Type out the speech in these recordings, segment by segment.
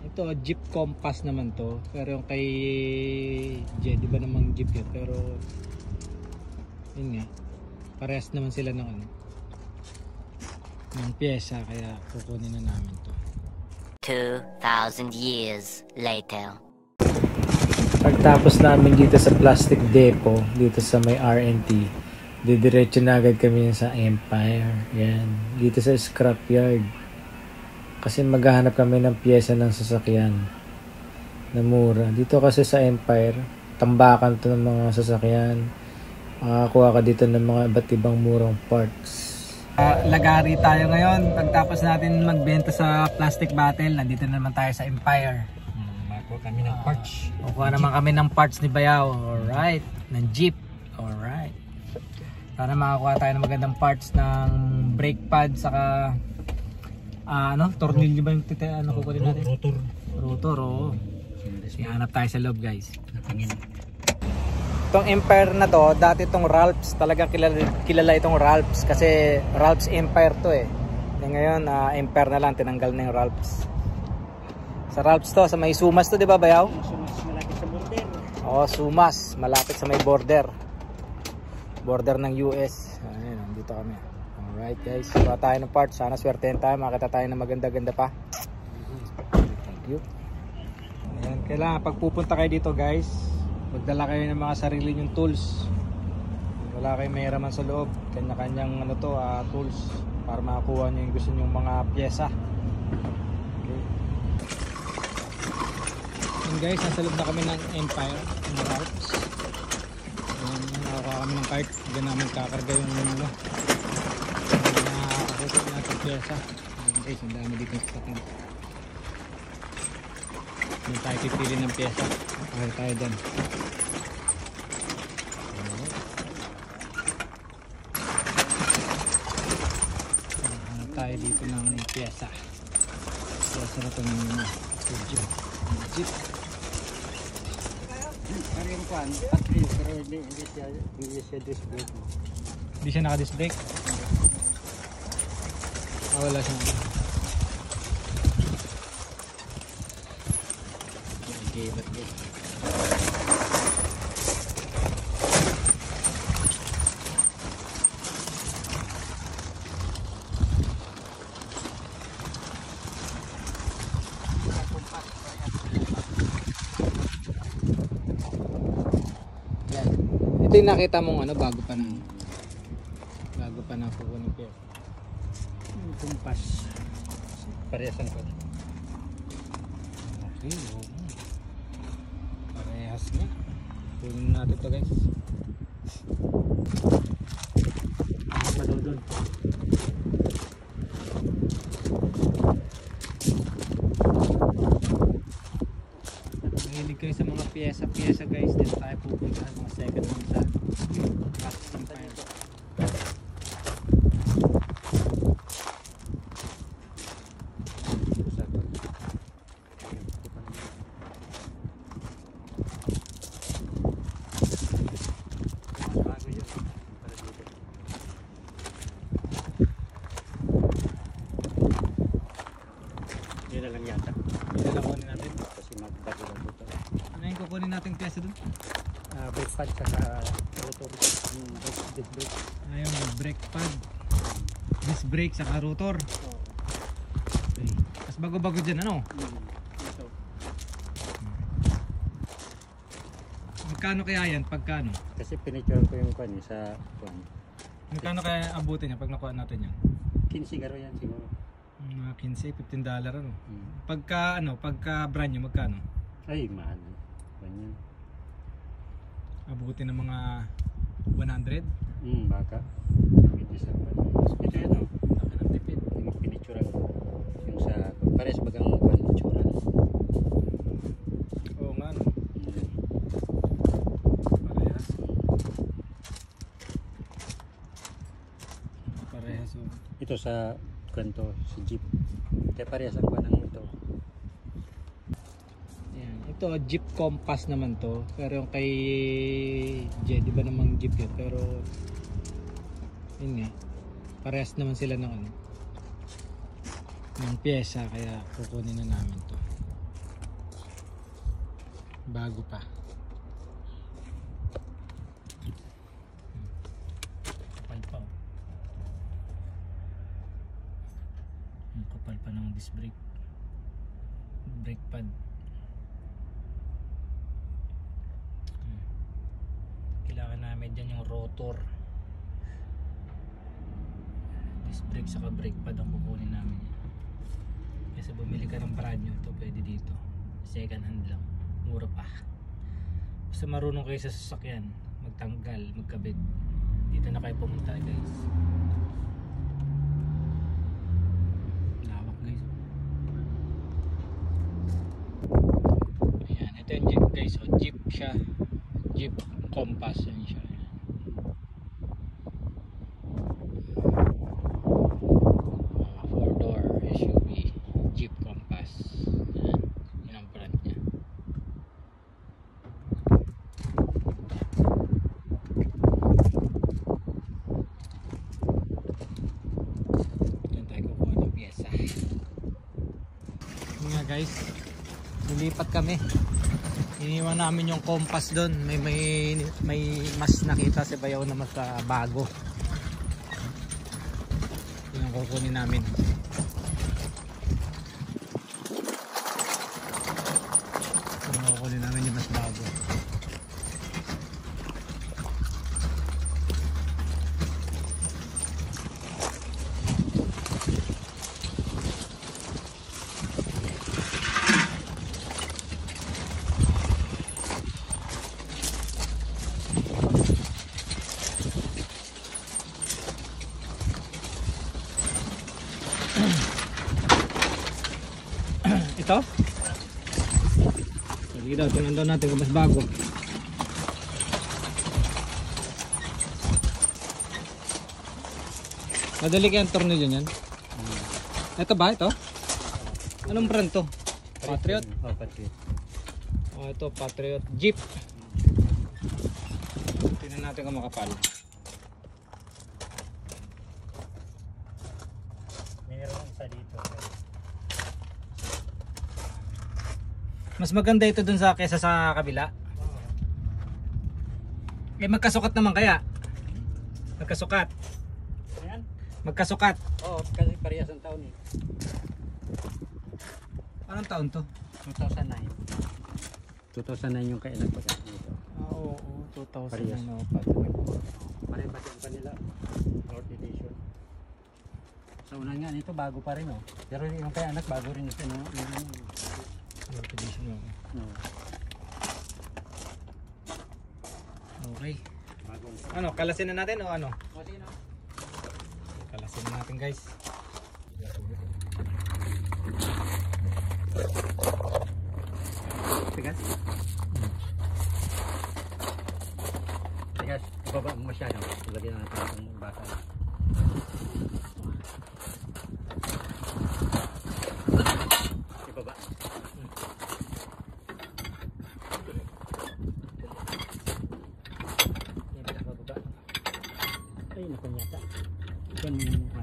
Ito Jeep Compass naman to, pero yung kay J, di ba namang Jeep yun, pero yun nga, parehas naman sila ng ano, ng pyesa, kaya kukunin na namin to. 2,000 years later. Pagtapos namin dito sa plastic depot, dito sa may RNT, didiretso na agad kami sa Empire. Yan, dito sa scrapyard. Kasi maghahanap kami ng pyesa ng sasakyan na mura. Dito kasi sa Empire, tambakan to ng mga sasakyan. Makakuha ka dito ng mga iba't ibang murang parts. Lagari tayo ngayon. Pagtapos natin magbenta sa plastic bottle, nandito naman tayo sa Empire. Makuha kami ng parts. Kukuha naman kami ng parts ni Bayaw. Alright. Ng Jeep. Alright. Sana makakuha tayo ng magandang parts ng brake pad, saka tornilyo ba yung kukunin natin? Rotor, oo. Hanap tayo sa loob, guys. Itong Empire na to, dati itong Ralphs, talagang kilala itong Ralphs kasi Ralphs Empire to eh. Ngayon, Empire na lang, tinanggal na yung Ralphs. Sa Ralphs to, sa may Sumas to, di ba Bayaw? Sumas, malapit sa border. Oo, Sumas, malapit sa may border. Border ng US. Ayan, dito kami. Alright guys, kuha tayo ng parts. Sana swertein tayo, makita tayo ng maganda-ganda pa. Thank you. Ayan, kailangan pagpupunta kayo dito guys, magdala kayo ng mga sarili nyong tools. Wala kayong mahiraman sa loob, kanya-kanyang tools para makakuha nyo yung gusto nyong mga pyesa. Okay. And guys, nasa loob na kami ng Empire, ng Ralphs. Ayan, nakakuha kami ng cart. Diyan namin kakarga yung nakakakita natin pyesa. Ayan guys, ang dami dito sa tatin. Doon tayo pipili ng pyesa. Pakita tayo dyan. Tayo dito ng pyesa. Pyesa na ito ng Jeep. Pero yung kwan, patri, pero hindi siya disc brake. Hindi siya naka-disc brake? Wala siya. Okay, but good. Ito yung nakita mong bago pa na kukunin ko. Yung kumpas. Parehasan ko. Okay, parehas na. Kunin natin to guys. Madudod. Mahilig kayo sa mga pyesa guys. Dito tayo pupunta sa mga second hand sa custom fire. Yun na lang yata. Ito lang kunin natin. Kasi magbago lang dito. Ano yung kukunin natin pyesa dun? Brake pad saka rotor. Disc brake. Ayun, brake pad, disc brake, saka rotor. Okay. Tapos bago-bago dyan, ano? Ito. Magkano kaya yan? Pagkano? Kasi pinicture ko yung kwan sa kwan. Magkano kaya abutin niya pag nakuha natin yan? 15 garo yan siguro. Mga 15, $15 ano? Pagka brand new, magkano? Ay, mahal. Ganyan. Abutin ng mga 100? Baka. Pwede sa kwan. Ito yan o. Laki ng tipid. Yung pinicture ko. Yung sa pares bagang kwan itsura. Oo nga no. Parehas. Parehas o. Ito sa kanto si Jeep. Kaya parehas ang kwan ng ito. Yan. Ito Jeep Compass naman to, pero yung kay J, di ba namang Jeep yun, pero yun nga, parehas naman sila ng pyesa, kaya kukunin na namin to. Bago pa. Kapal pa. Ang kapal pa ng disc brake. Brake pad. Kailangan namin dyan yung rotor. Disc brake saka brake pad ang kukunin namin. Kasi bumili ka ng brand new, ito pwede dito. Second hand lang. Mura pa. Basta marunong kayo sa sasakyan, magtanggal, magkabit, dito na kayo pumunta guys. Lawak guys. Ayan, ito yung jeep guys. O, jeep siya. Jeep Compass yan siya. 4-door SUV Jeep Compass. Ayan, yun ang brand niya. Diyan tayo kukuha ng pyesa. Yun nga guys, nilipat kami. Iniwan namin yung compass doon. May mas nakita si Bayaw na mas bago. Yun ang kukunin namin. Yun ang kukunin namin yung mas bago. Ito? Sige daw, tingnan daw natin kung mas bago. Madali kayang tornilyo niyan. Ito ba? Ito? Anong brand to? Patriot? Oh, Patriot. Oh, ito Patriot Jeep. Tingnan natin kung makapal. Meron sa dito. Mas maganda ito dun sa kesa sa kabila. Eh magkasukat naman kaya? Magkasukat. Ayan. Magkasukat. Oo, kasi parehas ang taon eh. Anong taon to? 2009. 2009 yung kailan pa dito. Oo, 2000 Parehas. na Parehas pa yung kanila. North Edition. Sa unan nga nito bago pa rin oh. Pero yung kay anak bago rin ito no. No. No. Okay. Bagong. Ano, kalasin na natin o ano? Kasi no. Kalasin na natin guys. Tigas. Tigas, ibaba mo masyado. Lagyan natin itong basa. Ibaba. Ay, naku nyata. Ito mo yung mukha.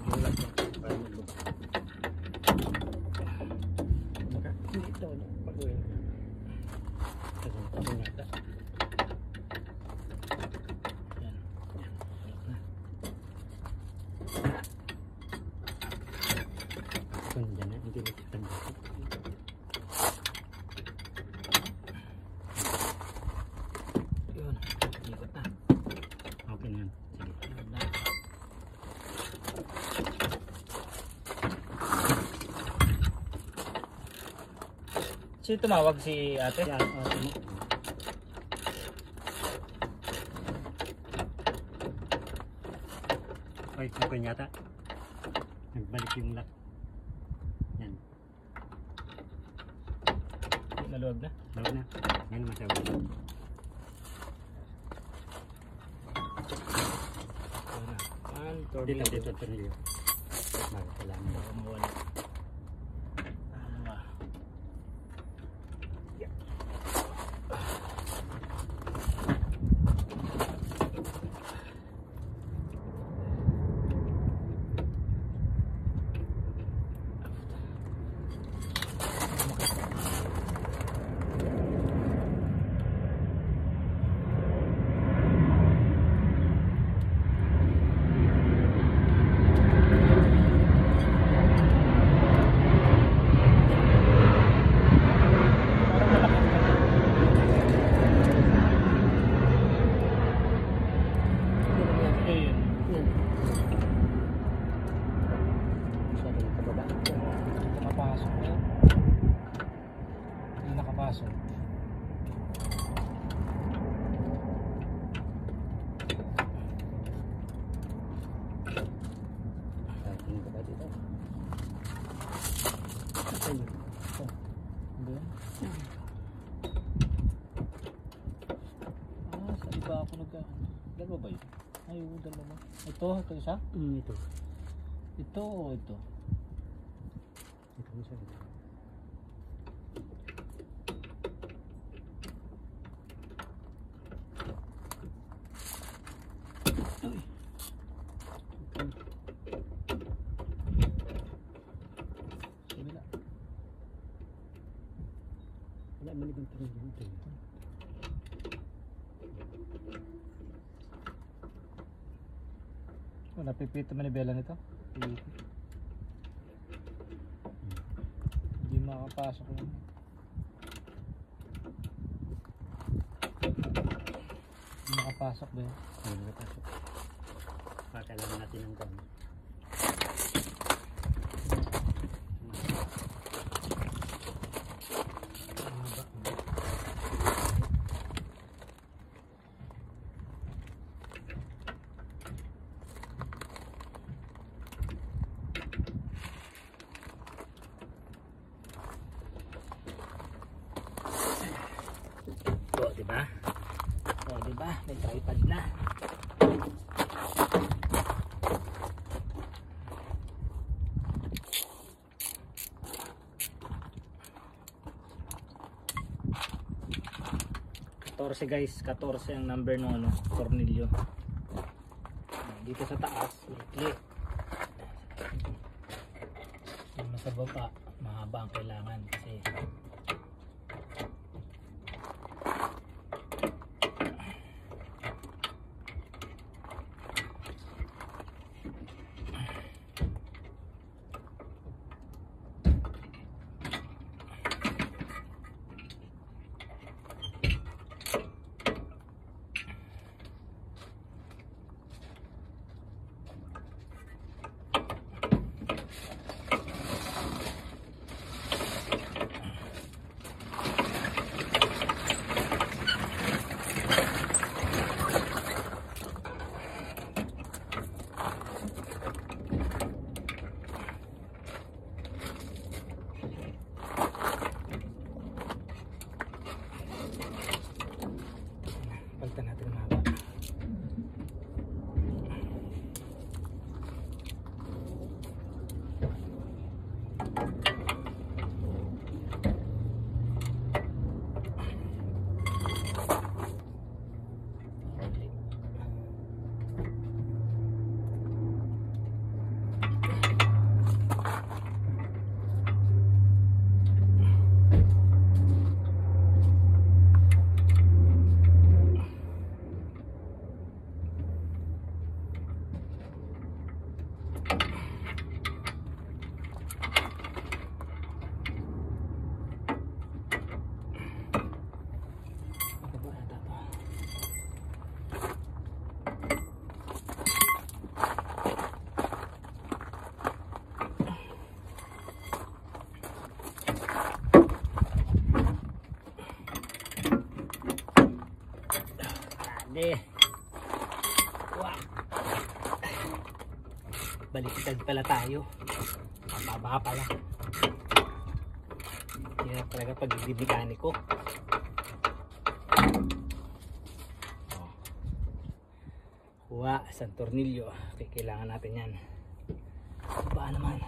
Iulap niya para magbaba. Ito, pag-uwin. Ito, naku nyata. Yan. Ulap na. Ito, nandiyan na. Hindi na kita dito. Yun, ikot na. Okay na yan. Sige. Ikot na. Sino tumawag si ate? Yan, Ay, naku nyata. Nagbalik yung lock. Yan. Naluwag na. Lawag na. Yan naman siya. Yun na. Dito, dito, tornilyo. Bakit kailangan mo? Mawala. Ano ba? sa'yo. Ito. Hindi. Sa iba ako dalawa ba yun? Ay, dalawa. Ito isa? Ito. Ito o ito? Ito mo sa'yo. Sabila. Wala man ibang tingin dito. Napipito manibela nito? Hindi makapasok yun. Hindi makapasok ba yun? Hindi nakapasok. Kailangan natin ng gano'n. Diba? O, diba? May tripod na. Guys, 14 ang number ng tornilyo. Dito sa taas, click. Sa baba, mahaba ang kailangan kasi palitan natin ang mahaba. Wow. Baliktad pala tayo. Mababa pala. Hirap talaga pag mekaniko. Kuha isang tornilyo. Kailangan natin yan. Ba naman.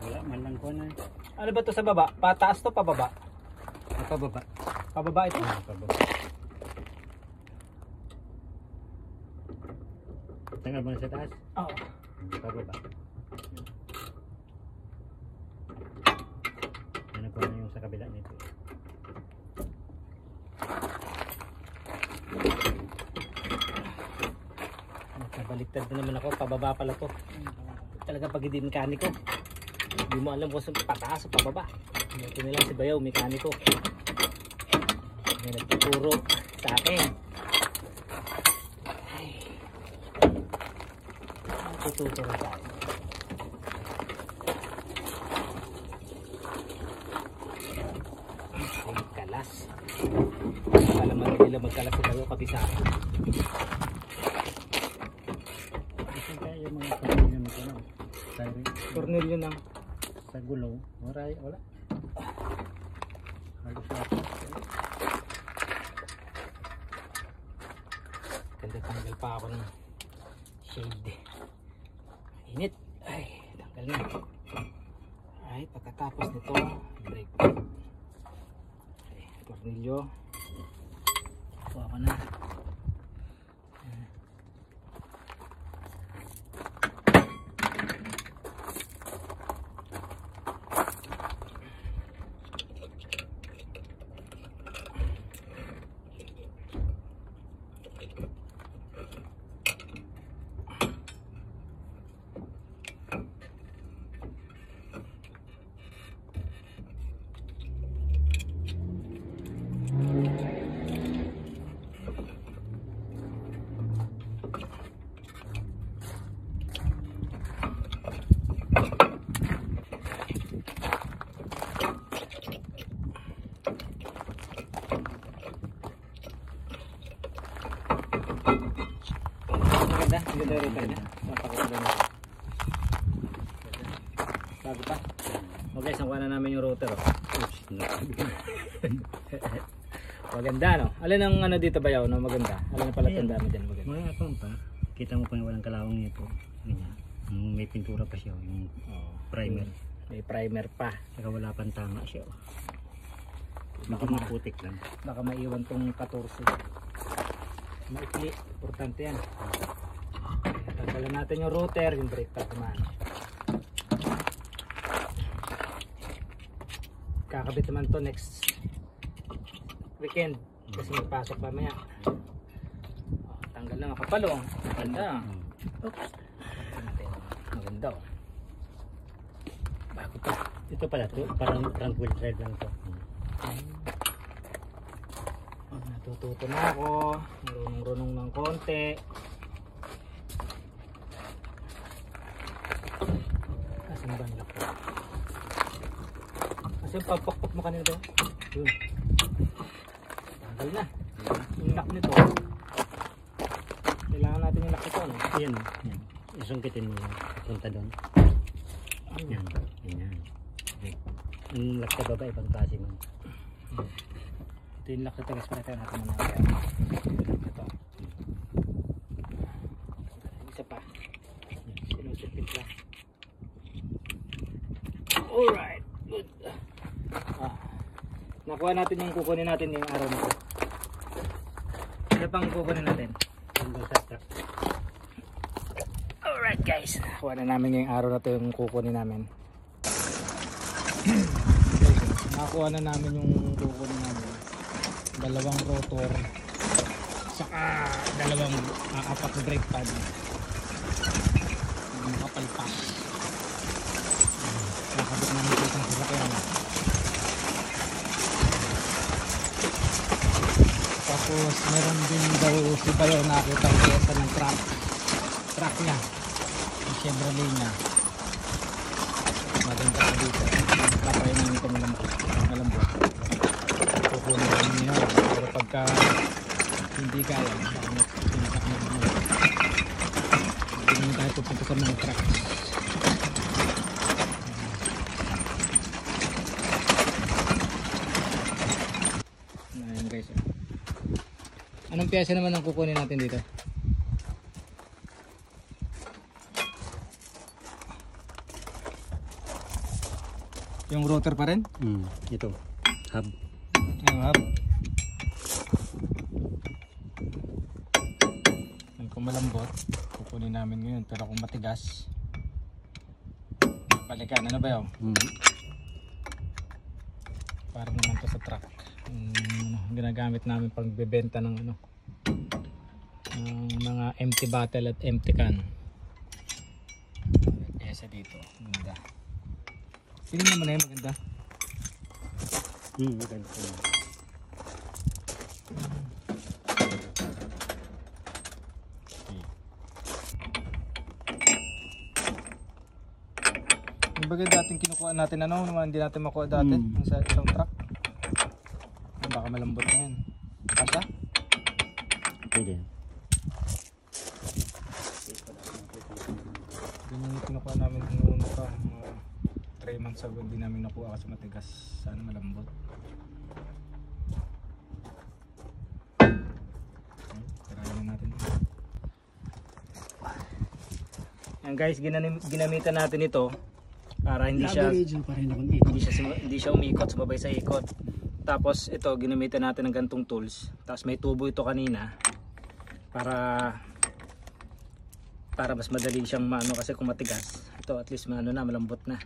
Wala man lang ko na. Ano ba to sa baba? Pataas to pababa? Pababa. Pababa ito? Pababa. Tanggal mo na sa taas? Oo. Pababa. Ano ko na yung sa kabila nito. Nabaliktad na naman ako. Pababa pala to. Talaga pag hindi mekaniko. Hindi mo alam kung saan pataas o pababa. Ito nila si Bayaw, mekaniko. May nagtuturo sa akin. Ay. Nagtuturo sa akin. Ay, kalas. Kalaman nila magkalas si Bayaw kabisa. Kasi kaya yung mga pamilya mo ko na. Tornilyo ng Sa gulaw. Maray, wala. Halos lahat. Ganda, tanggal pa ako ng shade. Init. Ay, tanggal na. Ay, pagkatapos nito, brake. Ay, tornilyo. Kuha ko na. Maganda, maganda yung router niya. Napakaganda niya. Bago pa. Okay, sangkuha na namin yung router. Oh. Maganda, no? Alin ang ano dito Bayaw, no? Maganda. Alin na pala tanda mo dyan, maganda. Mga akong pa. Kita mo pa yung walang kalawang nito. Ganyan. May pintura pa siya. Yung primer. May primer pa. Saka wala pang tama siya. Baka maputik lang. Baka maiwan tong 14. Maikli. Importante yan. Tanggalan natin yung router, yung brake pad naman. Kakabit naman to next weekend. Kasi magpasok mamaya. Tanggal lang ang kapalong. Maganda. Oops. Maganda. Bago pa. Ito pala to. Parang front wheel drive lang to. Natututo na ako. Marunong-runong ng konti. Asan ba ang lock ko? Kasi yung pagpakpok mo kanina ba? Yun. Tanggal na. Yung lock nito. Kailangan natin yung lock nito. Ano? Ayan. Yan. Isungkitin mo lang. Punta doon. Yan. Yan. Ang lock sa baba. Ibang klase mo. Ito Ito yung lock nito guys, para tayo natin muna. Ito. Isa pa. Sinusipit lang. Alright, good. Nakuha natin yung kukunin natin yung araw nito. Ano pang kukunin natin? Alright guys, nakuha na namin yung araw na ito yung kukunin namin. Nakuha na namin yung kukunin namin. Dalawang rotor saka dalawang apat na brake pad. Makapalpak. Nakabit namin ito sa sasakyan. Tapos meron din daw si Bayo nakita ang piyesa ng truck niya, yung Chevrolet niya. Maganda ka dito, kapay namin ito malambot. Kukunin namin niya, pero pagka hindi kaya baka magpintak na naman. Hindi naman tayo pupunta sa mga truck. Ayan guys, anong piyesa naman ang kukunin natin dito? Yung rotor pa rin? Ito. Hub. Yung hub. Kung malambot, kukunin namin ngayon. Pero kung matigas, balikan. Ano ba yun? Para naman to sa truck. Ginagamit namin pag bebenta ng mga empty bottle at empty can. Piyesa dito. Ganda. Tingnan naman na yun, maganda. Maganda. Yung bagay dating kinukuha natin naman hindi natin makuha dati sa isang truck. Baka malambot na yan. Kasha? Pwede. Ganyan yung kinukuha namin noon pa. 3 months ago hindi namin nakuha kasi matigas. Sana malambot. Tirayan natin. Yan guys, ginamitan natin ito para hindi siya umikot, sumabay sa ikot. Tapos ito ginamitan natin ng gantong tools. Tapos may tubo ito kanina para mas madali siyang maano kasi kung matigas. Ito at least maano na, malambot na.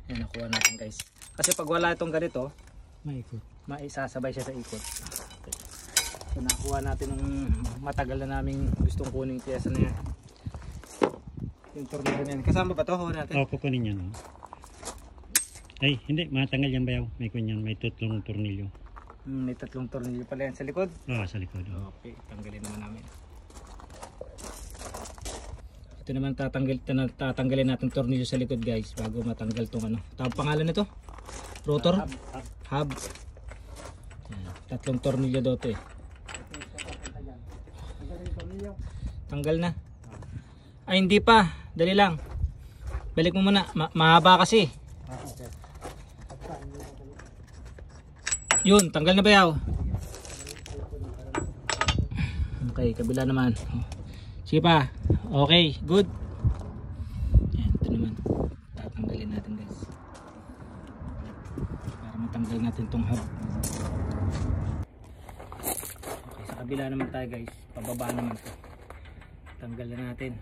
Yan, nakuha natin guys. Kasi pag wala itong ganito, maisasabay siya sa ikot. So nakuha natin ng matagal na naming gustong kuning piyesa na yan. Yung tornilyo na yan. Kasama ba ito? Natin? Oo, kukunin yan. Ay, hindi. Matanggal yan bayaw. May kunyan. May tatlong tornilyo. May tatlong tornilyo pala yan sa likod? Oo, sa likod. Okay, tanggalin naman namin. Ito naman tatanggalin natin tornilyo sa likod guys bago matanggal tong ano. Tawag pangalan nito? Rotor? Hub. Yan, tatlong tornilyo daw ito eh. Tanggal na. Ay hindi pa, dali lang. Balik mo muna, mahaba kasi. Yun, tanggal na ba yaw? Okay, kabila naman. Sige pa. Okay, good. Yan, ito naman. Tatanggalin natin guys. Para matanggal natin tong hub. Okay, sa kabila naman tayo guys. Pababa naman to. Tanggal na natin.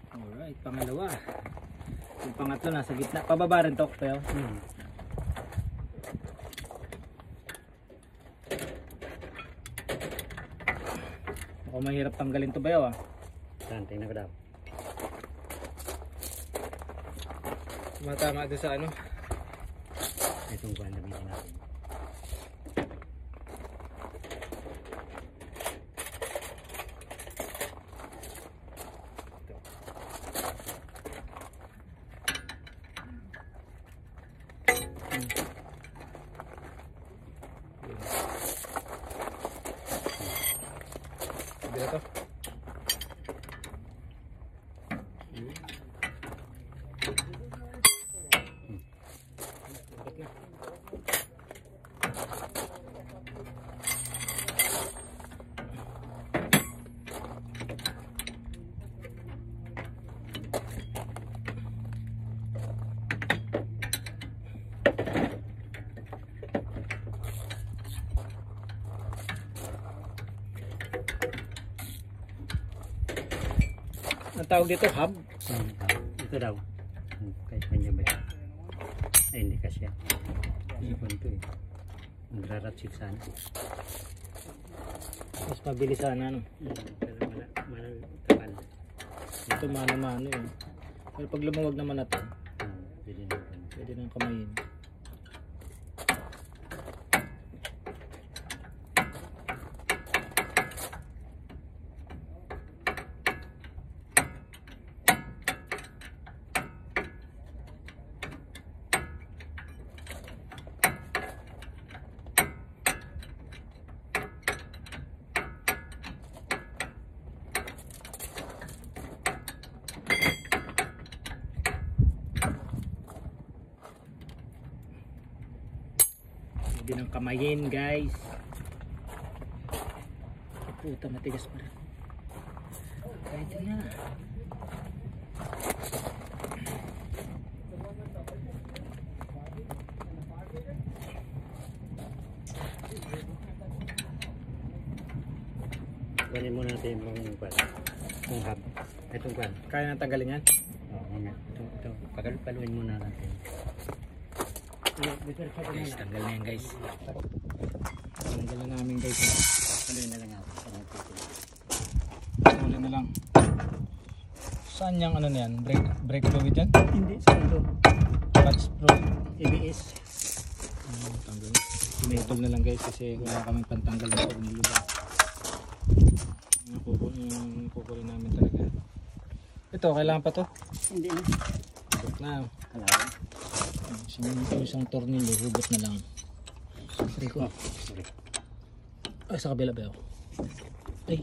Alright, pangalawa. Yung pangatlo nasa gitna. Pababa rin to. Pero, ako mahirap tanggalin to bayaw ah. Saan? Tingnan ko daw. Matama doon sa ano. Itong kuhan na bilhin natin. Dito to. Ang tawag dito, hub. Ito daw. Kahit kanya ba yan? Ay, hindi kasi yan. Ipon ito eh. Magraratsik sana. Mas mabilis sana, ano. Pero kapal. Ito mano-mano eh. Pero pag lumuwag naman na to, Pwede pwede nang kamayin. Pwede nang kamayin, guys. Puta, matigas pa rin. Kahit na. Kunin muna natin yung kwan. Yung hub. Itong kwan. Kaya nang tanggalin yan? Oo, nga. Ito. Paluin muna natin. Guys, tanggal na yan, guys. Tanggal na namin, guys. Paluin na lang ako. Uli na lang. Saan yung ano na yan? Brake fluid yan? Hindi, sa ito. Clutch fluid. ABS. Tanggal. Pinutol na lang, guys, kasi wala kaming pantanggal ng tornilyo ba. Yung kukulin namin talaga. Ito, kailangan pa to? Hindi na. Hugot na. Kailangan. Isang tornilyo, hugot na lang. Sorry ko. Sorry. Ay, sa kabila ba ako? Ay.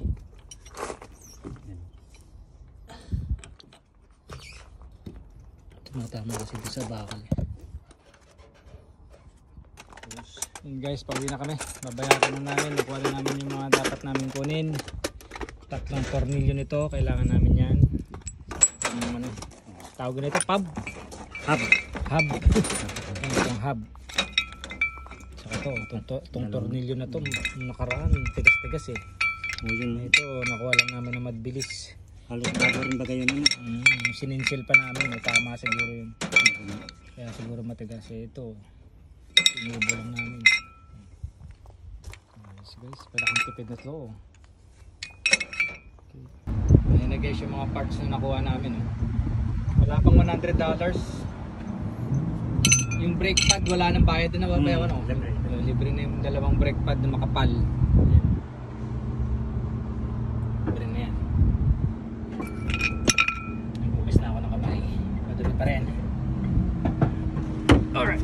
Tumatama kasi dito sa bakal. Yun guys, pauwi na kami. Babayaran na namin. Nakuha na namin yung mga dapat namin kunin. Tatlong tornilyo nito. Kailangan namin yan. Ano, tawag nito, pub? Hub. Hub. Itong hub. Saka itong tornilyo na to, nakaraan, tigas-tigas eh. Yun. Ito, nakuha lang namin na mabilis. Halos bago rin ba kayo nun? Sininsil pa namin, may tama siguro yun. Kaya siguro matigas eh. Ito, sinubo lang namin. Guys, malaking tipid na ito. Okay. Ayan na guys yung mga parts na nakuha namin. Wala pang $100. Yung brake pad, wala nang bayad na babayaw, ano? Libre na yung dalawang brake pad na makapal. Libre na yan. Nagbukas na ako ng kamay. Madumi pa rin. Alright.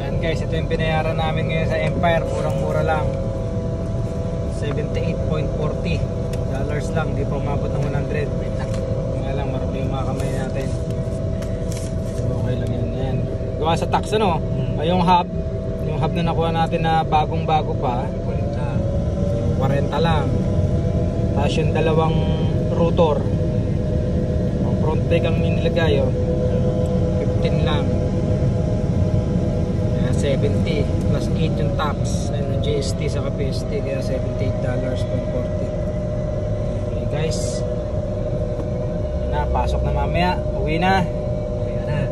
Ayan guys, ito yung binayaran namin ngayon sa Empire. Murang-mura lang. $78.40 lang. Di pa umabot ng 100. Nga lang, marami yung mga kamay natin. Okay lang yan. Gawa sa tax, ano? Yung hub na nakuha natin na bagong-bago pa, 40 lang. Tapos yung dalawang rotor, ang front brake ang nilagay, 15 lang. Kaya 70 plus 8 yung tax, yung GST sa PST, kaya $78.40. Okay guys, pasok na mamaya, uwi na.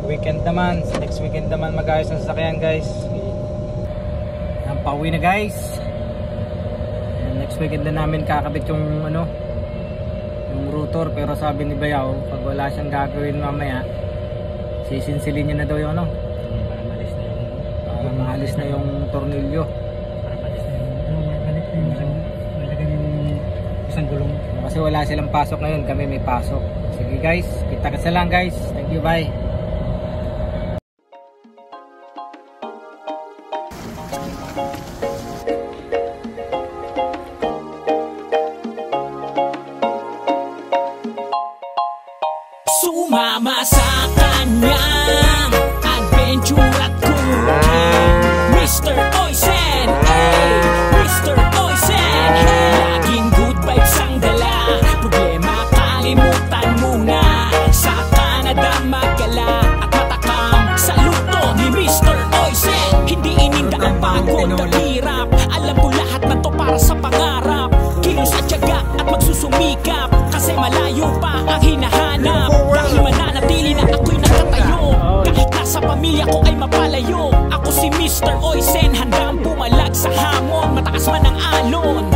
Weekend naman, next weekend naman mag-ayos ng sasakyan guys. Ang pauwi na guys. Next weekend na namin kakabit yung ano, yung rotor, pero sabi ni Bayaw, pag wala siyang gagawin mamaya, sisinsilin niya na daw yung ano, para maalis na yung tornilyo. Isang gulong. Kasi wala silang pasok ngayon, kami may pasok. Sige guys, kita kasi lang guys. Thank you, bye. Sumama sa kanyang adventure at kuhan Mr. Oisen, hey! Mr. Oisen, hey! Laging good vibes ang dala, problema kalimutan muna. Sa Canada magala at matakam sa luto ni Mr. Oisen. Hindi ininda ang pagod at hirap, alam ko lahat na to para sa pangarap. Kilos at tiyaga at magsusumikap, malayo pa ang hinahanap. Dahil mananatili na ako'y nakatayo, kahit nasa pamilya ko ay mapalayo. Ako si Mr. Oisen, handang pumalag sa hamon, mataas man ang alon.